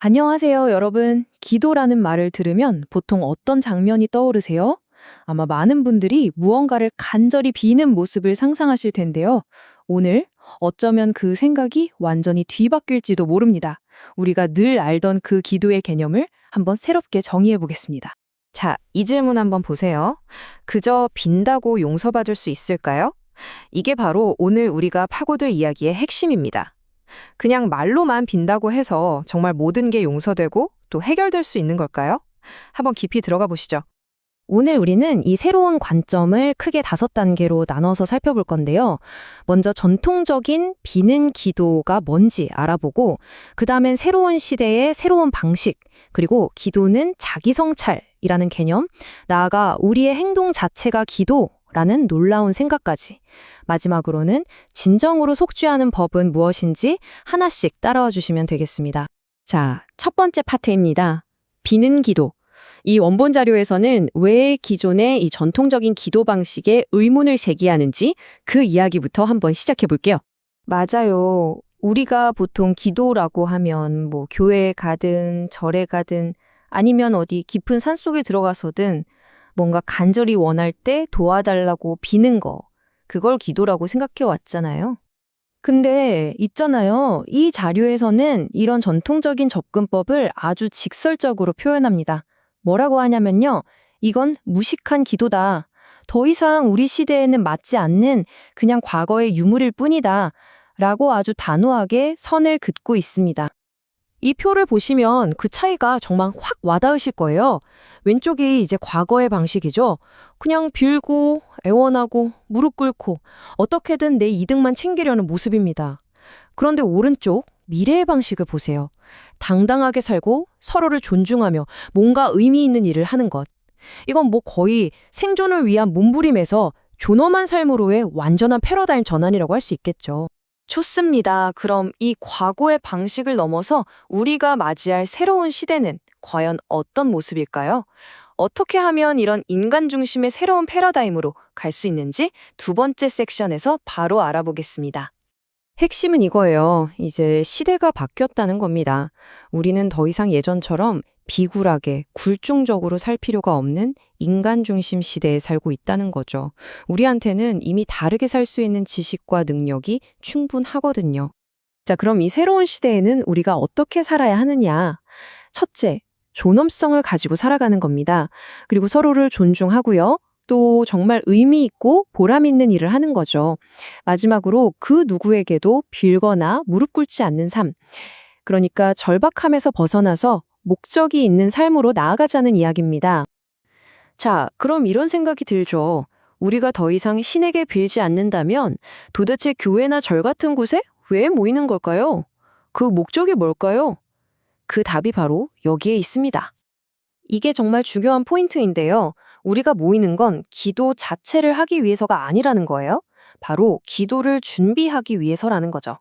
안녕하세요, 여러분. 기도라는 말을 들으면 보통 어떤 장면이 떠오르세요? 아마 많은 분들이 무언가를 간절히 비는 모습을 상상하실 텐데요. 오늘 어쩌면 그 생각이 완전히 뒤바뀔지도 모릅니다. 우리가 늘 알던 그 기도의 개념을 한번 새롭게 정의해 보겠습니다. 자, 이 질문 한번 보세요. 그저 빈다고 용서받을 수 있을까요? 이게 바로 오늘 우리가 파고들 이야기의 핵심입니다. 그냥 말로만 빈다고 해서 정말 모든 게 용서되고 또 해결될 수 있는 걸까요? 한번 깊이 들어가 보시죠. 오늘 우리는 이 새로운 관점을 크게 5단계로 나눠서 살펴볼 건데요. 먼저 전통적인 비는 기도가 뭔지 알아보고, 그 다음엔 새로운 시대의 새로운 방식, 그리고 기도는 자기 성찰이라는 개념, 나아가 우리의 행동 자체가 기도라는 놀라운 생각까지, 마지막으로는 진정으로 속죄하는 법은 무엇인지 하나씩 따라와 주시면 되겠습니다. 자, 첫 번째 파트입니다. 비는 기도. 이 원본 자료에서는 왜 기존의 이 전통적인 기도 방식에 의문을 제기하는지 그 이야기부터 한번 시작해 볼게요. 맞아요. 우리가 보통 기도라고 하면 교회에 가든 절에 가든 아니면 어디 깊은 산속에 들어가서든 뭔가 간절히 원할 때 도와달라고 비는 거, 그걸 기도라고 생각해 왔잖아요. 근데 있잖아요. 이 자료에서는 이런 전통적인 접근법을 아주 직설적으로 표현합니다. 뭐라고 하냐면요. 이건 무식한 기도다. 더 이상 우리 시대에는 맞지 않는 그냥 과거의 유물일 뿐이다. 라고 아주 단호하게 선을 긋고 있습니다. 이 표를 보시면 그 차이가 정말 확 와닿으실 거예요. 왼쪽이 이제 과거의 방식이죠. 그냥 빌고, 애원하고, 무릎 꿇고, 어떻게든 내 이득만 챙기려는 모습입니다. 그런데 오른쪽, 미래의 방식을 보세요. 당당하게 살고 서로를 존중하며 뭔가 의미 있는 일을 하는 것. 이건 거의 생존을 위한 몸부림에서 존엄한 삶으로의 완전한 패러다임 전환이라고 할 수 있겠죠. 좋습니다. 그럼 이 과거의 방식을 넘어서 우리가 맞이할 새로운 시대는 과연 어떤 모습일까요? 어떻게 하면 이런 인간 중심의 새로운 패러다임으로 갈 수 있는지 두 번째 섹션에서 바로 알아보겠습니다. 핵심은 이거예요. 이제 시대가 바뀌었다는 겁니다. 우리는 더 이상 예전처럼 비굴하게 굴종적으로 살 필요가 없는 인간 중심 시대에 살고 있다는 거죠. 우리한테는 이미 다르게 살 수 있는 지식과 능력이 충분하거든요. 자, 그럼 이 새로운 시대에는 우리가 어떻게 살아야 하느냐? 첫째, 존엄성을 가지고 살아가는 겁니다. 그리고 서로를 존중하고요. 또 정말 의미 있고 보람 있는 일을 하는 거죠. 마지막으로 그 누구에게도 빌거나 무릎 꿇지 않는 삶. 그러니까 절박함에서 벗어나서 목적이 있는 삶으로 나아가자는 이야기입니다. 자, 그럼 이런 생각이 들죠. 우리가 더 이상 신에게 빌지 않는다면 도대체 교회나 절 같은 곳에 왜 모이는 걸까요? 그 목적이 뭘까요? 그 답이 바로 여기에 있습니다. 이게 정말 중요한 포인트인데요. 우리가 모이는 건 기도 자체를 하기 위해서가 아니라는 거예요. 바로 기도를 준비하기 위해서라는 거죠.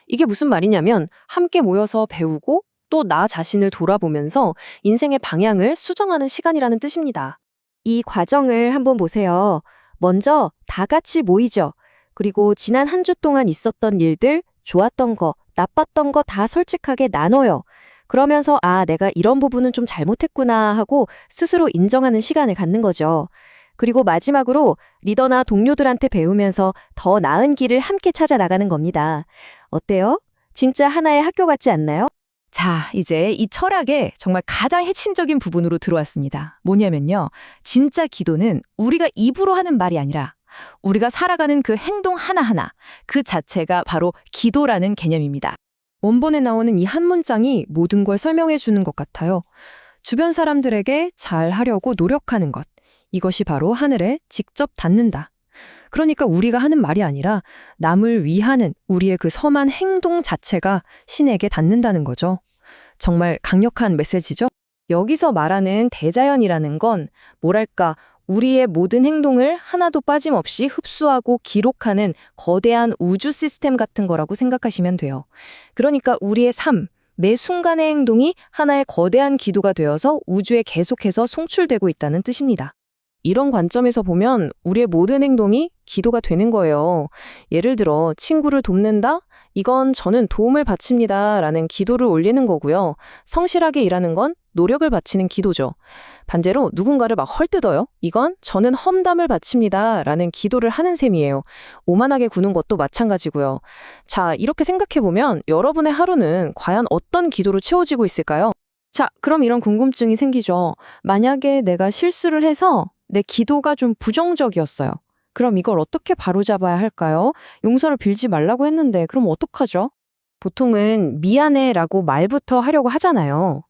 이게 무슨 말이냐면 함께 모여서 배우고 또 나 자신을 돌아보면서 인생의 방향을 수정하는 시간이라는 뜻입니다. 이 과정을 한번 보세요. 먼저 다 같이 모이죠. 그리고 지난 한 주 동안 있었던 일들, 좋았던 거, 나빴던 거 다 솔직하게 나눠요. 그러면서 내가 이런 부분은 좀 잘못했구나 하고 스스로 인정하는 시간을 갖는 거죠. 그리고 마지막으로 리더나 동료들한테 배우면서 더 나은 길을 함께 찾아 나가는 겁니다. 어때요? 진짜 하나의 학교 같지 않나요? 자, 이제 이 철학의 정말 가장 핵심적인 부분으로 들어왔습니다. 뭐냐면요. 진짜 기도는 우리가 입으로 하는 말이 아니라 우리가 살아가는 그 행동 하나하나, 그 자체가 바로 기도라는 개념입니다. 원본에 나오는 이 한 문장이 모든 걸 설명해 주는 것 같아요. 주변 사람들에게 잘 하려고 노력하는 것. 이것이 바로 하늘에 직접 닿는다. 그러니까 우리가 하는 말이 아니라 남을 위하는 우리의 그 섬한 행동 자체가 신에게 닿는다는 거죠. 정말 강력한 메시지죠? 여기서 말하는 대자연이라는 건 뭐랄까, 우리의 모든 행동을 하나도 빠짐없이 흡수하고 기록하는 거대한 우주 시스템 같은 거라고 생각하시면 돼요. 그러니까 우리의 삶, 매 순간의 행동이 하나의 거대한 기도가 되어서 우주에 계속해서 송출되고 있다는 뜻입니다. 이런 관점에서 보면 우리의 모든 행동이 기도가 되는 거예요. 예를 들어 친구를 돕는다? 이건 저는 도움을 바칩니다 라는 기도를 올리는 거고요. 성실하게 일하는 건 노력을 바치는 기도죠. 반대로 누군가를 막 헐뜯어요. 이건 저는 험담을 바칩니다 라는 기도를 하는 셈이에요. 오만하게 구는 것도 마찬가지고요. 자, 이렇게 생각해보면 여러분의 하루는 과연 어떤 기도로 채워지고 있을까요? 자, 그럼 이런 궁금증이 생기죠. 만약에 내가 실수를 해서 내 기도가 좀 부정적이었어요. 그럼 이걸 어떻게 바로잡아야 할까요? 용서를 빌지 말라고 했는데 그럼 어떡하죠? 보통은 미안해라고 말부터 하려고 하잖아요.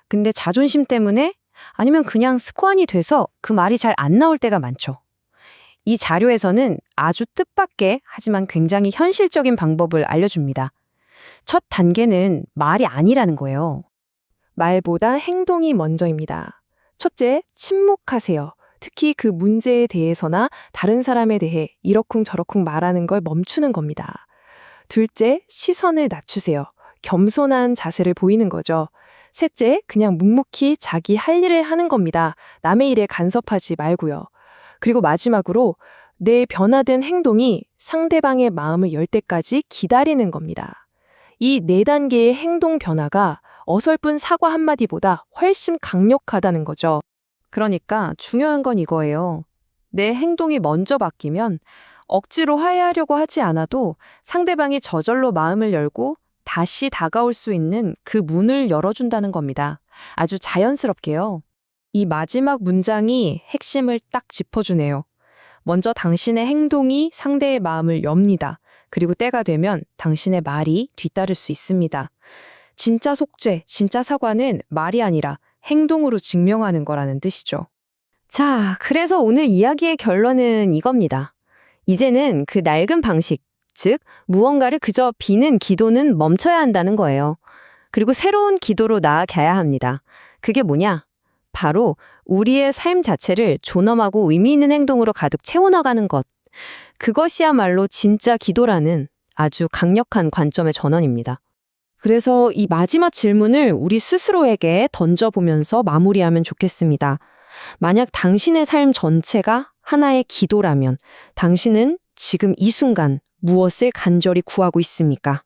근데 자존심 때문에 아니면 그냥 습관이 돼서 그 말이 잘 안 나올 때가 많죠. 이 자료에서는 아주 뜻밖의 하지만 굉장히 현실적인 방법을 알려줍니다. 첫 단계는 말이 아니라는 거예요. 말보다 행동이 먼저입니다. 첫째, 침묵하세요. 특히 그 문제에 대해서나 다른 사람에 대해 이러쿵저러쿵 말하는 걸 멈추는 겁니다. 둘째, 시선을 낮추세요. 겸손한 자세를 보이는 거죠. 셋째, 그냥 묵묵히 자기 할 일을 하는 겁니다. 남의 일에 간섭하지 말고요. 그리고 마지막으로 내 변화된 행동이 상대방의 마음을 열 때까지 기다리는 겁니다. 이 네 단계의 행동 변화가 어설픈 사과 한마디보다 훨씬 강력하다는 거죠. 그러니까 중요한 건 이거예요. 내 행동이 먼저 바뀌면 억지로 화해하려고 하지 않아도 상대방이 저절로 마음을 열고 다시 다가올 수 있는 그 문을 열어준다는 겁니다. 아주 자연스럽게요. 이 마지막 문장이 핵심을 딱 짚어주네요. 먼저 당신의 행동이 상대의 마음을 엽니다. 그리고 때가 되면 당신의 말이 뒤따를 수 있습니다. 진짜 속죄, 진짜 사과는 말이 아니라 행동으로 증명하는 거라는 뜻이죠. 자, 그래서 오늘 이야기의 결론은 이겁니다. 이제는 그 낡은 방식, 즉 무언가를 그저 비는 기도는 멈춰야 한다는 거예요. 그리고 새로운 기도로 나아가야 합니다. 그게 뭐냐? 바로 우리의 삶 자체를 존엄하고 의미 있는 행동으로 가득 채워나가는 것. 그것이야말로 진짜 기도라는 아주 강력한 관점의 전환입니다. 그래서 이 마지막 질문을 우리 스스로에게 던져보면서 마무리하면 좋겠습니다. 만약 당신의 삶 전체가 하나의 기도라면 당신은 지금 이 순간 무엇을 간절히 구하고 있습니까?